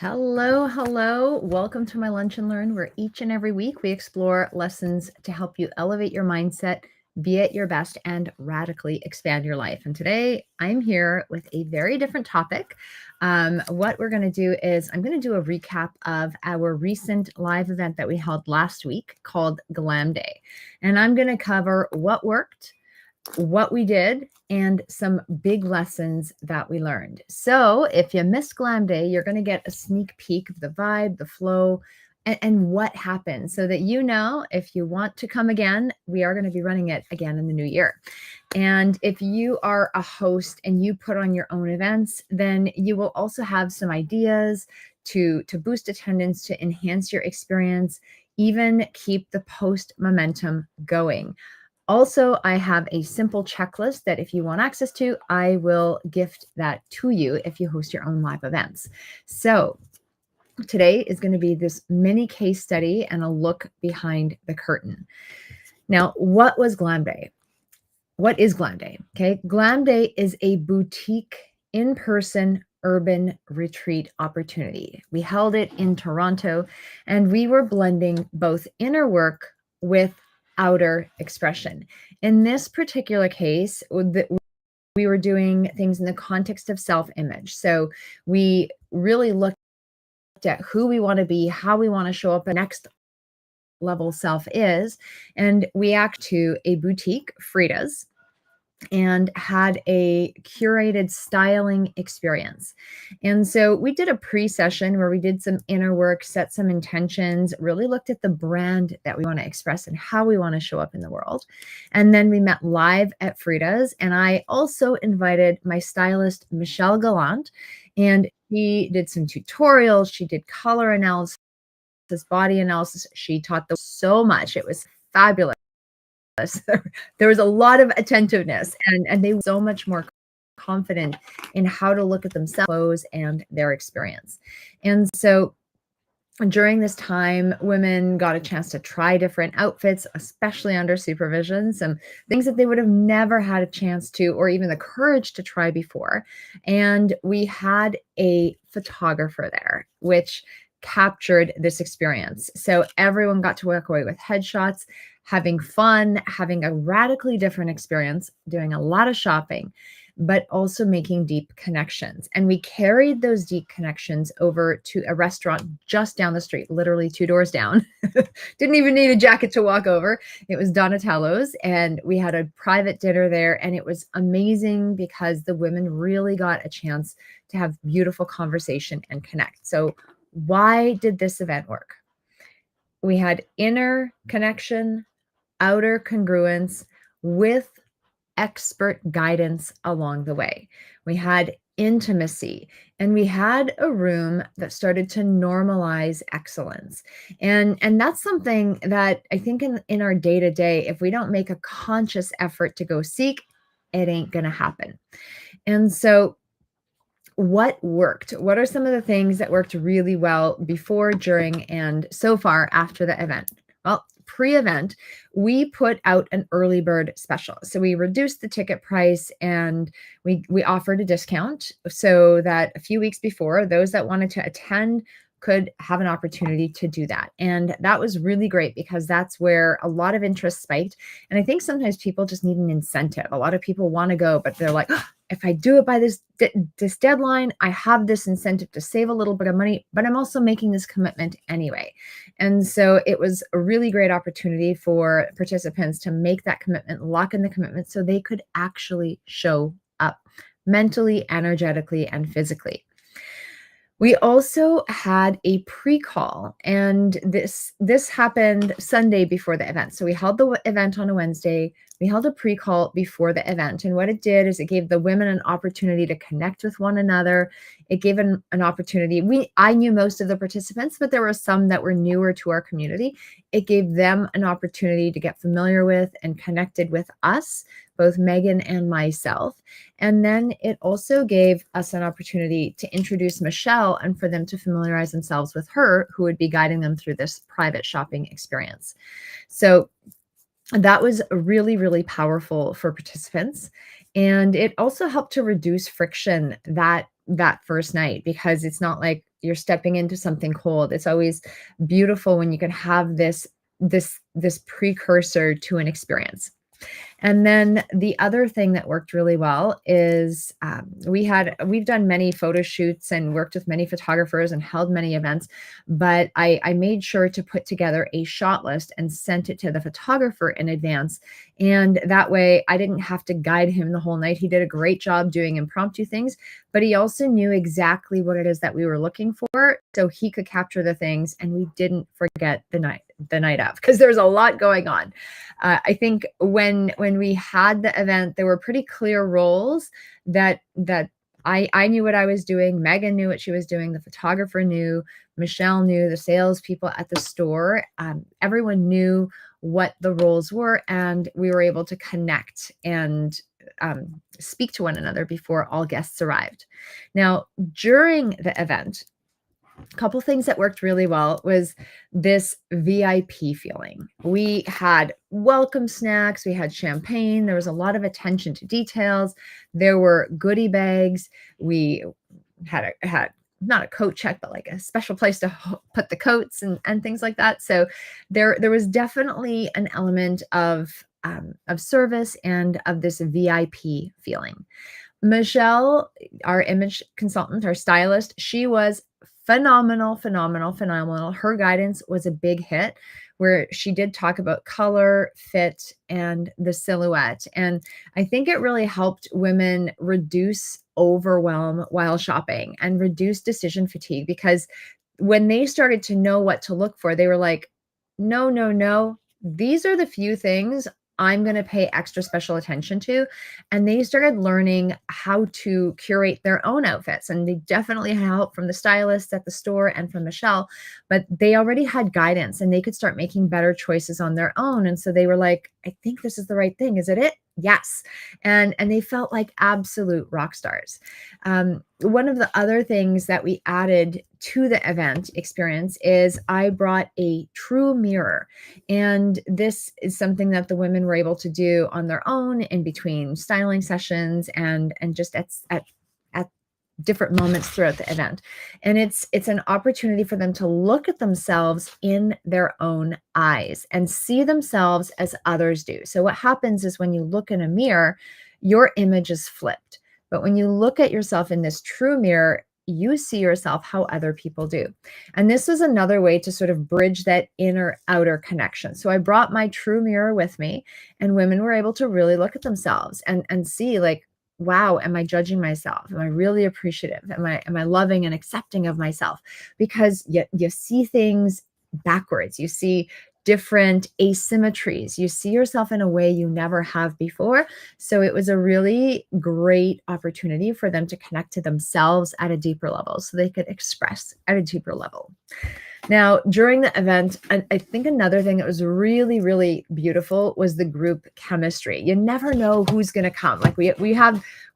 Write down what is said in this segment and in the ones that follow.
Hello, hello. Welcome to my Lunch and Learn, where each and every week we explore lessons to help you elevate your mindset, be at your best, and radically expand your life. And today I'm here with a very different topic. What we're going to do is I'm going to do a recap of our recent live event that we held last week called Glammm Day. And I'm going to cover what worked, what we did, and some big lessons that we learned. So if you missed Glam Day, you're going to get a sneak peek of the vibe, the flow, and what happened, so that you know if you want to come again, we are going to be running it again in the new year. And if you are a host and you put on your own events, then you will also have some ideas to boost attendance, to enhance your experience, even keep the post momentum going. Also, I have a simple checklist that if you want access to, I will gift that to you if you host your own live events. So today is going to be this mini case study and a look behind the curtain. Now, what was Glammm Day? What is Glammm Day? Okay, Glammm Day is a boutique in-person urban retreat opportunity. We held it in Toronto, and we were blending both inner work with outer expression. In this particular case, we were doing things in the context of self-image. So we really looked at who we want to be, how we want to show up, the next level self is, and we act to a boutique, Frida's, and had a curated styling experience. And so we did a pre-session where we did some inner work, set some intentions, really looked at the brand that we want to express and how we want to show up in the world. And then we met live at Frida's, and I also invited my stylist, Michelle Gallant, and she did some tutorials, she did color analysis, body analysis. She taught them so much. It was fabulous. There was a lot of attentiveness, and they were so much more confident in how to look at themselves and their experience. And so during this time, women got a chance to try different outfits, especially under supervision, some things that they would have never had a chance to, or even the courage to try before. And we had a photographer there, which captured this experience. So everyone got to walk away with headshots, having fun, having a radically different experience, doing a lot of shopping, but also making deep connections. And we carried those deep connections over to a restaurant just down the street, literally 2 doors down. Didn't even need a jacket to walk over. It was Donatello's, and we had a private dinner there, and it was amazing because the women really got a chance to have beautiful conversation and connect. So why did this event work? We had inner connection, outer congruence with expert guidance along the way. We had intimacy, and we had a room that started to normalize excellence. And that's something that I think in our day-to-day, if we don't make a conscious effort to go seek, it ain't gonna happen. And so what worked? What are some of the things that worked really well before, during, and so far after the event? Well, pre-event, we put out an early bird special. So we reduced the ticket price, and we offered a discount so that a few weeks before, those that wanted to attend could have an opportunity to do that. And that was really great because that's where a lot of interest spiked. And I think sometimes people just need an incentive. A lot of people want to go, but they're like, "Oh, if I do it by this deadline, I have this incentive to save a little bit of money, but I'm also making this commitment anyway." And so it was a really great opportunity for participants to make that commitment, lock in the commitment, so they could actually show up mentally, energetically, and physically. We also had a pre-call, and this happened Sunday before the event. So we held the event on a Wednesday. We held a pre-call before the event, and what it did is it gave the women an opportunity to connect with one another. It gave an opportunity. I knew most of the participants, but there were some that were newer to our community. It gave them an opportunity to get familiar with and connected with us, both Megan and myself. And then it also gave us an opportunity to introduce Michelle and for them to familiarize themselves with her, who would be guiding them through this private shopping experience. So that was really, really powerful for participants. And it also helped to reduce friction that first night, because it's not like you're stepping into something cold. It's always beautiful when you can have this precursor to an experience. And then the other thing that worked really well is we've done many photo shoots and worked with many photographers and held many events, but I made sure to put together a shot list and sent it to the photographer in advance. And that way I didn't have to guide him the whole night. He did a great job doing impromptu things, but he also knew exactly what it is that we were looking for, so he could capture the things and we didn't forget the night of, because there's a lot going on. I think when we had the event, there were pretty clear roles that I knew what I was doing. Megan knew what she was doing. The photographer knew. Michelle knew. The salespeople at the store. Everyone knew what the roles were, and we were able to connect and speak to one another before all guests arrived. Now, during the event, a couple things that worked really well was this VIP feeling. We had welcome snacks, we had champagne, there was a lot of attention to details, there were goodie bags, we had not a coat check, but like a special place to put the coats and things like that. So there was definitely an element of service and of this VIP feeling. Michelle, our image consultant, our stylist, she was phenomenal. Her guidance was a big hit, where she did talk about color, fit, and the silhouette. And I think it really helped women reduce overwhelm while shopping and reduce decision fatigue, because when they started to know what to look for, they were like, no, these are the few things I'm going to pay extra special attention to. And they started learning how to curate their own outfits. And they definitely had help from the stylists at the store and from Michelle, but they already had guidance and they could start making better choices on their own. And so they were like, I think this is the right thing. Is it? Yes. And they felt like absolute rock stars. One of the other things that we added to the event experience is I brought a true mirror. And this is something that the women were able to do on their own in between styling sessions and just at different moments throughout the event. And it's an opportunity for them to look at themselves in their own eyes and see themselves as others do. So what happens is when you look in a mirror, your image is flipped. But when you look at yourself in this true mirror, you see yourself how other people do. And this was another way to sort of bridge that inner outer connection. So I brought my true mirror with me, and women were able to really look at themselves and see, like, wow, am I judging myself? Am I really appreciative? Am I loving and accepting of myself? Because you see things backwards. You see different asymmetries. You see yourself in a way you never have before. So it was a really great opportunity for them to connect to themselves at a deeper level so they could express at a deeper level. Now, during the event, I think another thing that was really, really beautiful was the group chemistry. You never know who's going to come. Like we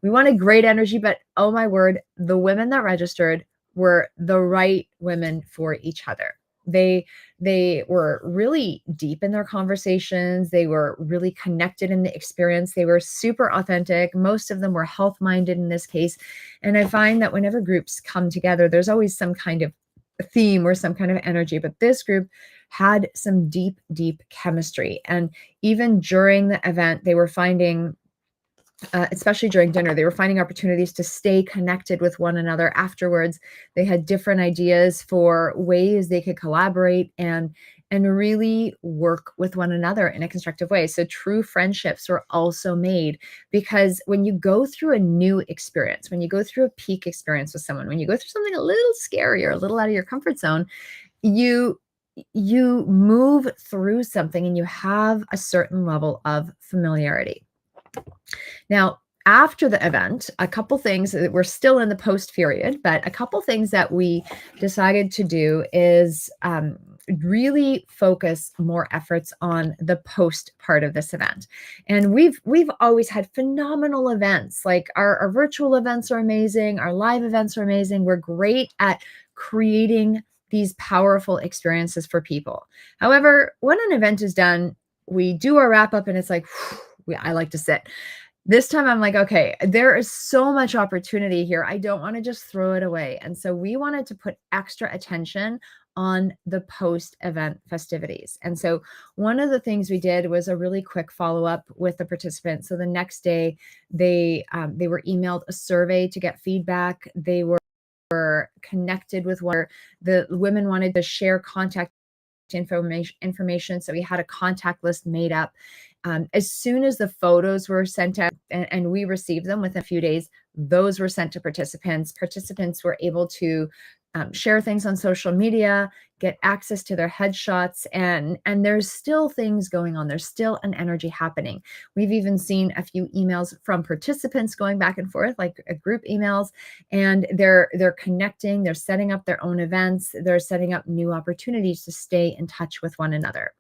wanted great energy, but oh my word, the women that registered were the right women for each other. They were really deep in their conversations. They were really connected in the experience. They were super authentic. Most of them were health-minded in this case. And I find that whenever groups come together, there's always some kind of theme or some kind of energy, but this group had some deep chemistry. And even during the event, they were finding especially during dinner, they were finding opportunities to stay connected with one another afterwards. They had different ideas for ways they could collaborate and really work with one another in a constructive way. So true friendships were also made, because when you go through a new experience, when you go through a peak experience with someone, when you go through something a little scary or a little out of your comfort zone, you move through something and you have a certain level of familiarity. Now, after the event, a couple things that we're still in the post period, but a couple things that we decided to do is really focus more efforts on the post part of this event. And we've always had phenomenal events. Like our virtual events are amazing. Our live events are amazing. We're great at creating these powerful experiences for people. However, when an event is done, we do our wrap up and it's like, I like to sit. This time I'm like, okay, there is so much opportunity here. I don't want to just throw it away. And so we wanted to put extra attention on the post-event festivities. And so one of the things we did was a really quick follow-up with the participants. So the next day they were emailed a survey to get feedback. They were connected with one. The women wanted to share contact information. So we had a contact list made up. As soon as the photos were sent out and we received them within a few days, those were sent to participants. Participants were able to share things on social media, get access to their headshots, and there's still things going on. There's still an energy happening. We've even seen a few emails from participants going back and forth, like group emails, and they're connecting, they're setting up their own events, they're setting up new opportunities to stay in touch with one another.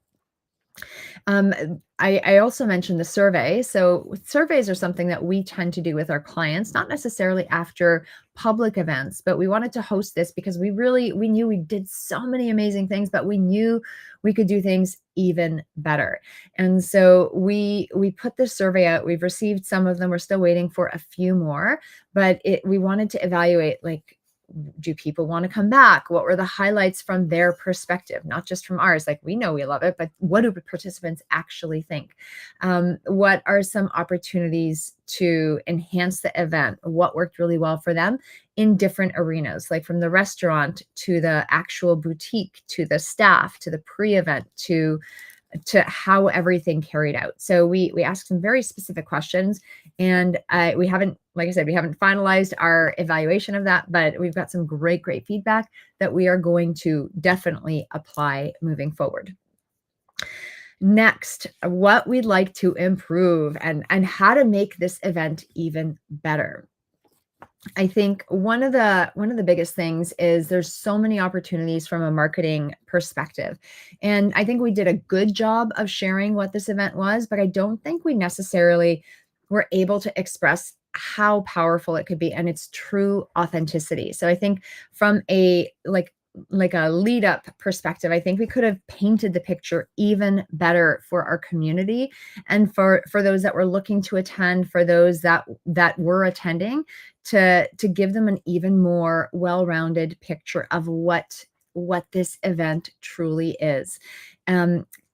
I also mentioned the survey. So surveys are something that we tend to do with our clients, not necessarily after public events, but we wanted to host this because we knew we did so many amazing things, but we knew we could do things even better. And so we put this survey out. We've received some of them. We're still waiting for a few more, but we wanted to evaluate, like, do people want to come back? What were the highlights from their perspective, not just from ours? Like, we know we love it, but what do participants actually think? What are some opportunities to enhance the event? What worked really well for them in different arenas, like from the restaurant to the actual boutique, to the staff, to the pre-event, to how everything carried out. So we asked some very specific questions, and we haven't, like I said, we haven't finalized our evaluation of that, but we've got some great feedback that we are going to definitely apply moving forward. Next, what we'd like to improve and how to make this event even better. I think one of the biggest things is there's so many opportunities from a marketing perspective. And I think we did a good job of sharing what this event was, but I don't think we necessarily were able to express how powerful it could be and its true authenticity. So I think from a like a lead up perspective, I think we could have painted the picture even better for our community and for those that were looking to attend, for those that were attending, to give them an even more well-rounded picture of what this event truly is.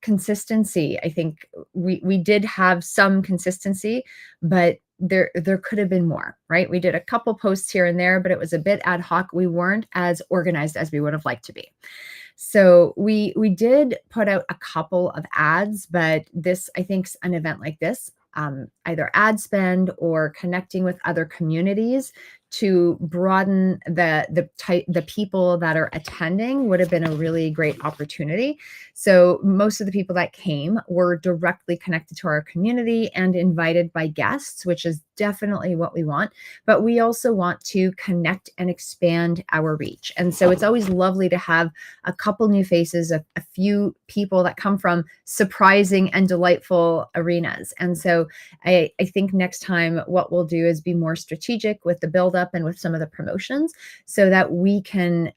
Consistency, I think we did have some consistency, but there could have been more, right? We did a couple posts here and there, but it was a bit ad hoc. We weren't as organized as we would have liked to be. So we did put out a couple of ads, but this, I think, an event like this, either ad spend or connecting with other communities to broaden the people that are attending would have been a really great opportunity. So most of the people that came were directly connected to our community and invited by guests, which is definitely what we want. But we also want to connect and expand our reach. And so it's always lovely to have a couple new faces, a few people that come from surprising and delightful arenas. And so I think next time what we'll do is be more strategic with the buildup and with some of the promotions so that we can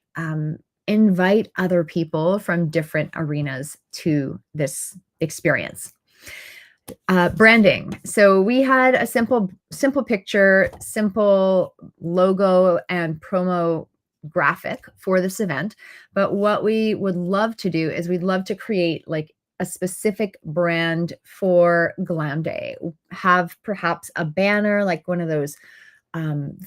invite other people from different arenas to this experience. Branding. So we had a simple picture, simple logo and promo graphic for this event. But what we would love to do is we'd love to create like a specific brand for Glammm Day. Have perhaps a banner, like one of those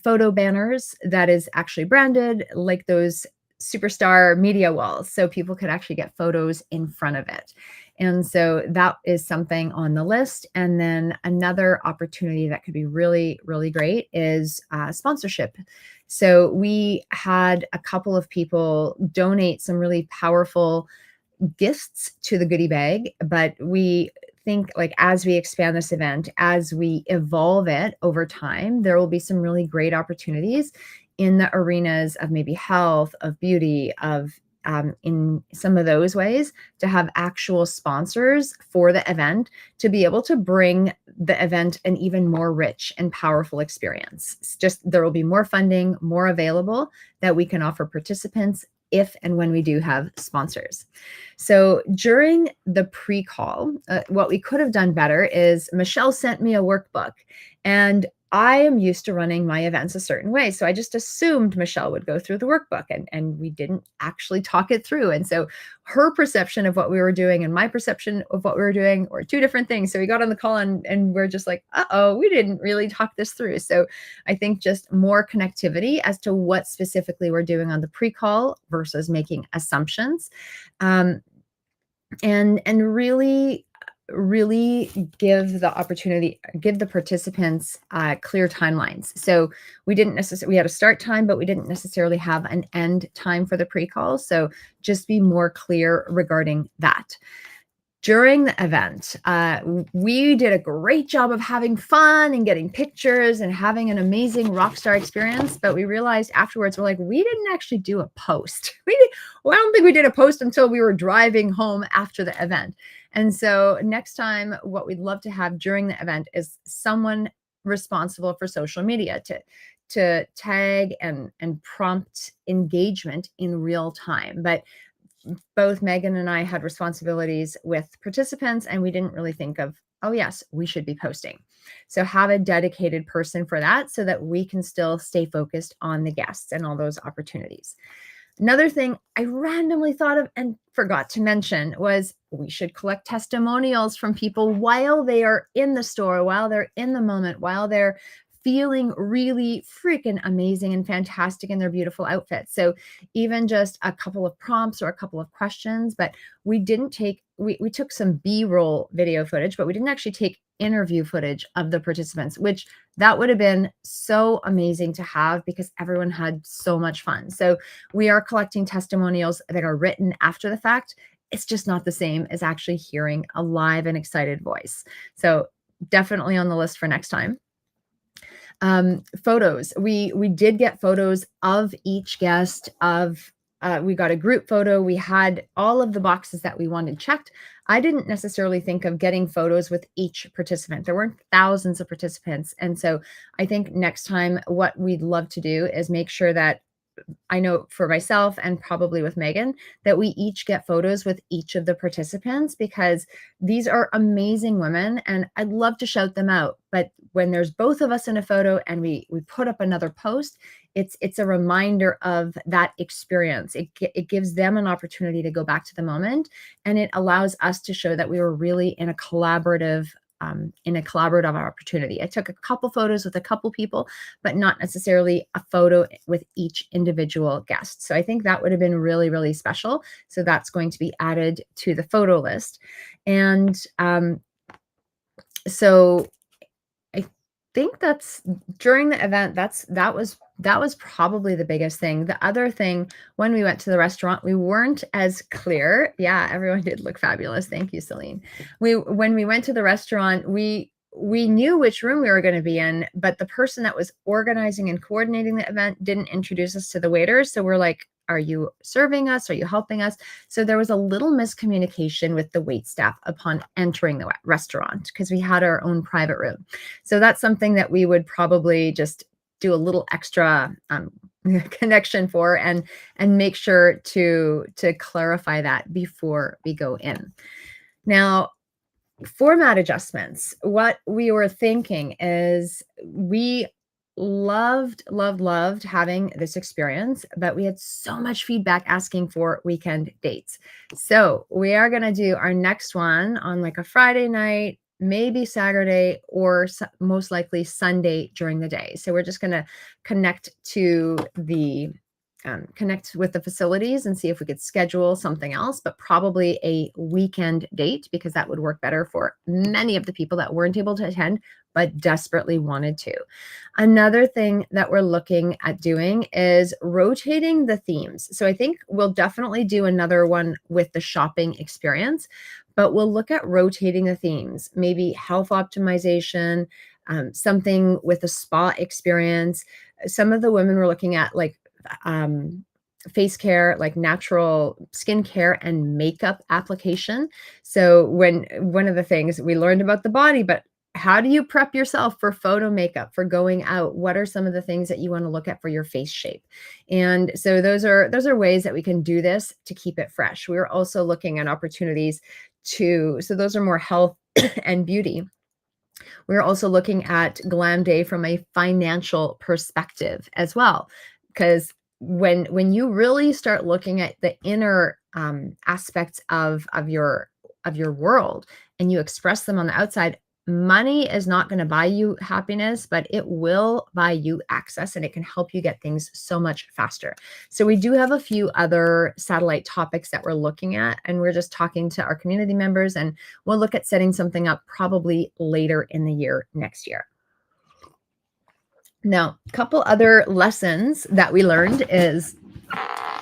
photo banners that is actually branded, like those superstar media walls, so people could actually get photos in front of it. And so that is something on the list. And then another opportunity that could be really great is sponsorship. So we had a couple of people donate some really powerful gifts to the goodie bag, but we think, like, as we expand this event, as we evolve it over time, there will be some really great opportunities in the arenas of maybe health, of beauty, of in some of those ways, to have actual sponsors for the event to be able to bring the event an even more rich and powerful experience. It's just, there will be more funding, more available that we can offer participants if and when we do have sponsors. So during the pre-call, what we could have done better is Michelle sent me a workbook, And I am used to running my events a certain way. So I just assumed Michelle would go through the workbook, and we didn't actually talk it through. And so her perception of what we were doing and my perception of what we were doing were two different things. So we got on the call, and we're just like, uh-oh, we didn't really talk this through. So I think just more connectivity as to what specifically we're doing on the pre-call versus making assumptions. Um, and really give the participants clear timelines. So we had a start time, but we didn't necessarily have an end time for the pre-call. So just be more clear regarding that. During the event, we did a great job of having fun and getting pictures and having an amazing rock star experience. But we realized afterwards, we're like, we didn't actually do a post. Well, I don't think we did a post until we were driving home after the event. And so next time, what we'd love to have during the event is someone responsible for social media to tag and prompt engagement in real time. But both Megan and I had responsibilities with participants, and we didn't really think of, oh, yes, we should be posting. So have a dedicated person for that so that we can still stay focused on the guests and all those opportunities. Another thing I randomly thought of and forgot to mention was we should collect testimonials from people while they are in the store, while they're in the moment, while they're feeling really freaking amazing and fantastic in their beautiful outfits. So even just a couple of prompts or a couple of questions, but we took some B-roll video footage, but we didn't actually take interview footage of the participants, which that would have been so amazing to have because everyone had so much fun. So we are collecting testimonials that are written after the fact. It's just not the same as actually hearing a live and excited voice. So definitely on the list for next time. Photos. We did get photos of each guest. We got a group photo. We had all of the boxes that we wanted checked. I didn't necessarily think of getting photos with each participant. There weren't thousands of participants. And so I think next time what we'd love to do is make sure that I know for myself and probably with Megan, that we each get photos with each of the participants because these are amazing women and I'd love to shout them out. But when there's both of us in a photo and we put up another post, it's a reminder of that experience. It gives them an opportunity to go back to the moment, and it allows us to show that we were really in a collaborative opportunity. I took a couple photos with a couple people, but not necessarily a photo with each individual guest. So I think that would have been really, really special. So that's going to be added to the photo list. And so I think that's during the event, that was probably the biggest thing. The other thing, when we went to the restaurant, we weren't as clear. Yeah, everyone did look fabulous. Thank you, Celine. When we went to the restaurant, we knew which room we were going to be in, but the person that was organizing and coordinating the event didn't introduce us to the waiters. So we're like, are you serving us? Are you helping us? So there was a little miscommunication with the wait staff upon entering the restaurant because we had our own private room. So that's something that we would probably just do a little extra connection for and make sure to clarify that before we go in. Now, format adjustments. What we were thinking is we loved having this experience, but we had so much feedback asking for weekend dates. So we are going to do our next one on like a Friday night, maybe Saturday, or most likely Sunday during the day. So we're just going to connect with the facilities and see if we could schedule something else, but probably a weekend date because that would work better for many of the people that weren't able to attend but desperately wanted to. Another thing that we're looking at doing is rotating the themes. So I think we'll definitely do another one with the shopping experience, but we'll look at rotating the themes, maybe health optimization, something with a spa experience. Some of the women were looking at like face care, like natural skincare and makeup application. So one of the things we learned about the body, but how do you prep yourself for photo makeup, for going out? What are some of the things that you want to look at for your face shape? And so those are ways that we can do this to keep it fresh. We're also looking at opportunities so those are more health and beauty. We're also looking at Glammm Day from a financial perspective as well, because when you really start looking at the inner aspects of your world and you express them on the outside, money is not going to buy you happiness, but it will buy you access, and it can help you get things so much faster. So we do have a few other satellite topics that we're looking at, and we're just talking to our community members, and we'll look at setting something up probably later in the year next year. Now, a couple other lessons that we learned is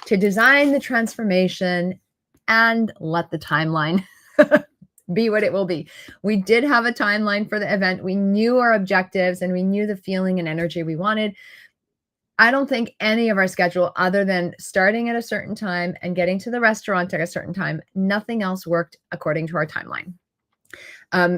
to design the transformation and let the timeline be what it will be. We did have a timeline for the event. We knew our objectives and we knew the feeling and energy we wanted. I don't think any of our schedule, other than starting at a certain time and getting to the restaurant at a certain time, nothing else worked according to our timeline.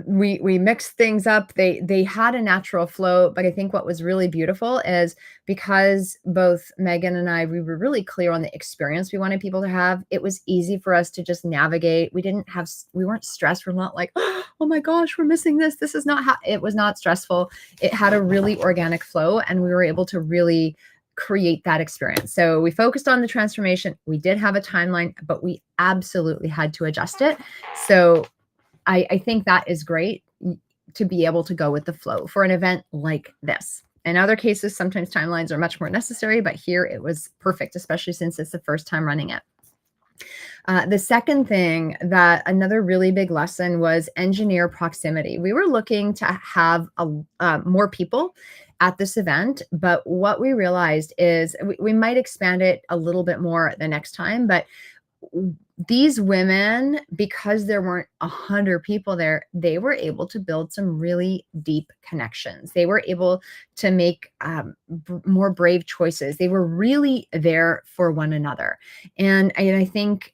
We mixed things up. They had a natural flow, but I think what was really beautiful is because both Megan and I, we were really clear on the experience we wanted people to have. It was easy for us to just navigate. We weren't stressed. We're not like, oh my gosh, we're missing this. This is not how. It was not stressful. It had a really organic flow, and we were able to really create that experience. So we focused on the transformation. We did have a timeline, but we absolutely had to adjust it. So I think that is great to be able to go with the flow for an event like this. In other cases, sometimes timelines are much more necessary, but here it was perfect, especially since it's the first time running it. The second thing, that another really big lesson, was engineer proximity. We were looking to have more people at this event, but what we realized is we might expand it a little bit more the next time, but these women, because there weren't 100 people there, they were able to build some really deep connections. They were able to make more brave choices. They were really there for one another. And I think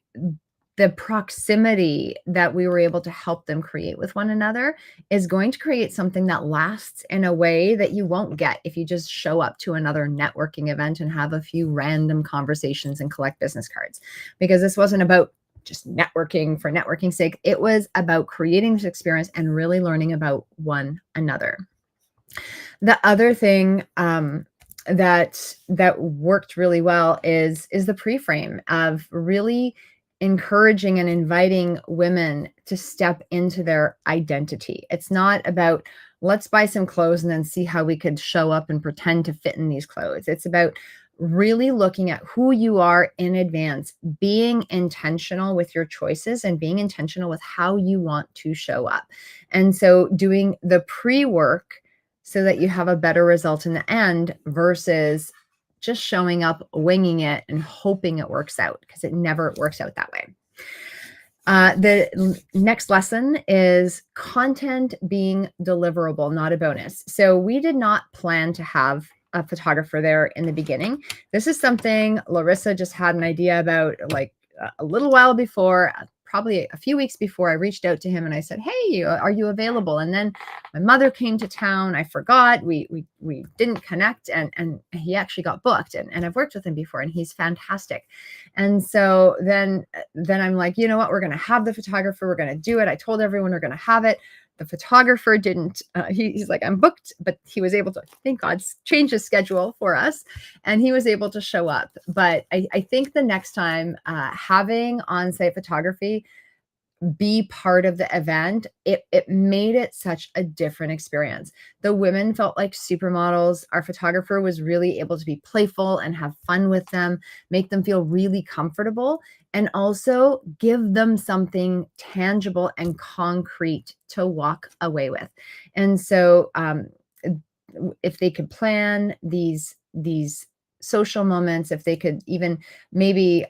the proximity that we were able to help them create with one another is going to create something that lasts in a way that you won't get if you just show up to another networking event and have a few random conversations and collect business cards. Because this wasn't about just networking for networking's sake. It was about creating this experience and really learning about one another. The other thing that worked really well is the pre-frame of really encouraging and inviting women to step into their identity. It's not about, let's buy some clothes and then see how we could show up and pretend to fit in these clothes. It's about really looking at who you are in advance, being intentional with your choices and being intentional with how you want to show up. And so doing the pre-work so that you have a better result in the end versus just showing up, winging it, and hoping it works out, because it never works out that way. The next lesson is content being deliverable, not a bonus. So we did not plan to have a photographer there in the beginning. This is something Larisa just had an idea about like a little while before, probably a few weeks before. I reached out to him and I said, hey, are you available? And then my mother came to town. I forgot. We didn't connect, and he actually got booked. And I've worked with him before, and he's fantastic. And so then I'm like, you know what? We're going to have the photographer. We're going to do it. I told everyone we're going to have it. The photographer didn't, he's like, I'm booked, but he was able to, thank God, change his schedule for us, and he was able to show up. But I think the next time having on-site photography be part of the event, it made it such a different experience. The women felt like supermodels. Our photographer was really able to be playful and have fun with them, make them feel really comfortable, and also give them something tangible and concrete to walk away with. And so if they could plan these social moments, if they could even maybe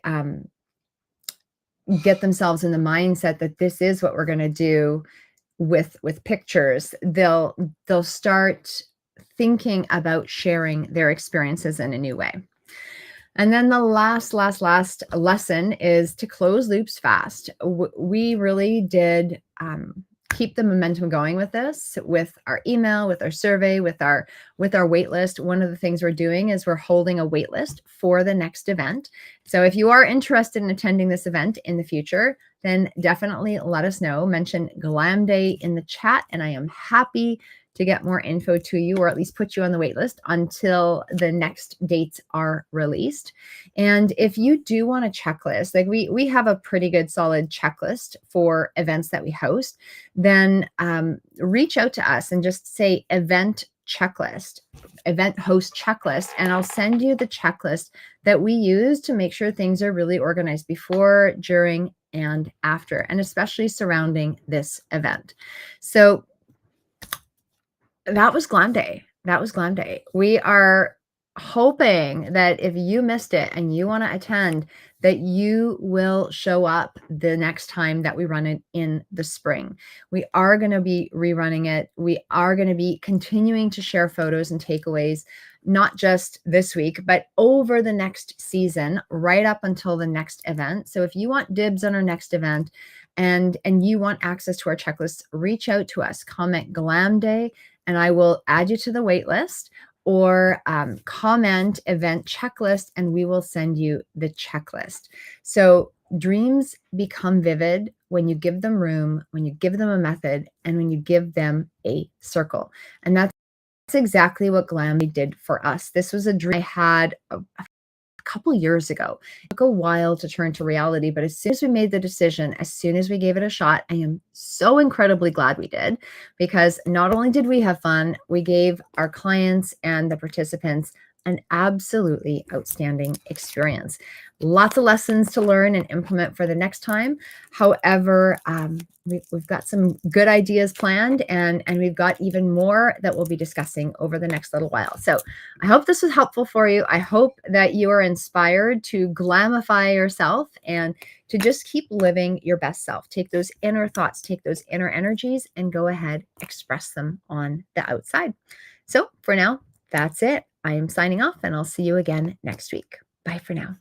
get themselves in the mindset that this is what we're going to do with pictures, they'll start thinking about sharing their experiences in a new way. And then the last lesson is to close loops fast. We really did keep the momentum going with this, with our email, with our survey, with our wait list, one of the things we're doing is we're holding a wait list for the next event. So if you are interested in attending this event in the future, then definitely let us know. Mention Glammm Day in the chat, and I am happy to get more info to you, or at least put you on the wait list until the next dates are released. And if you do want a checklist, like we have a pretty good solid checklist for events that we host, then reach out to us and just say event checklist, event host checklist, and I'll send you the checklist that we use to make sure things are really organized before, during, and after, and especially surrounding this event. So that was Glammm Day. That was Glammm Day. We are hoping that if you missed it and you want to attend, that you will show up the next time that we run it in the spring. We are going to be rerunning it. We are going to be continuing to share photos and takeaways, not just this week, but over the next season, right up until the next event. So if you want dibs on our next event and you want access to our checklist, reach out to us, comment Glammm Day, and I will add you to the wait list, or comment event checklist, and we will send you the checklist. So dreams become vivid when you give them room, when you give them a method, and when you give them a circle. And that's exactly what Glammm did for us. This was a dream I had a couple years ago. It took a while to turn to reality, but as soon as we made the decision, as soon as we gave it a shot, I am so incredibly glad we did, because not only did we have fun, we gave our clients and the participants an absolutely outstanding experience. Lots of lessons to learn and implement for the next time. However, we've got some good ideas planned, and we've got even more that we'll be discussing over the next little while. So I hope this was helpful for you. I hope that you are inspired to glammify yourself and to just keep living your best self. Take those inner thoughts, take those inner energies, and go ahead, express them on the outside. So for now, that's it. I am signing off, and I'll see you again next week. Bye for now.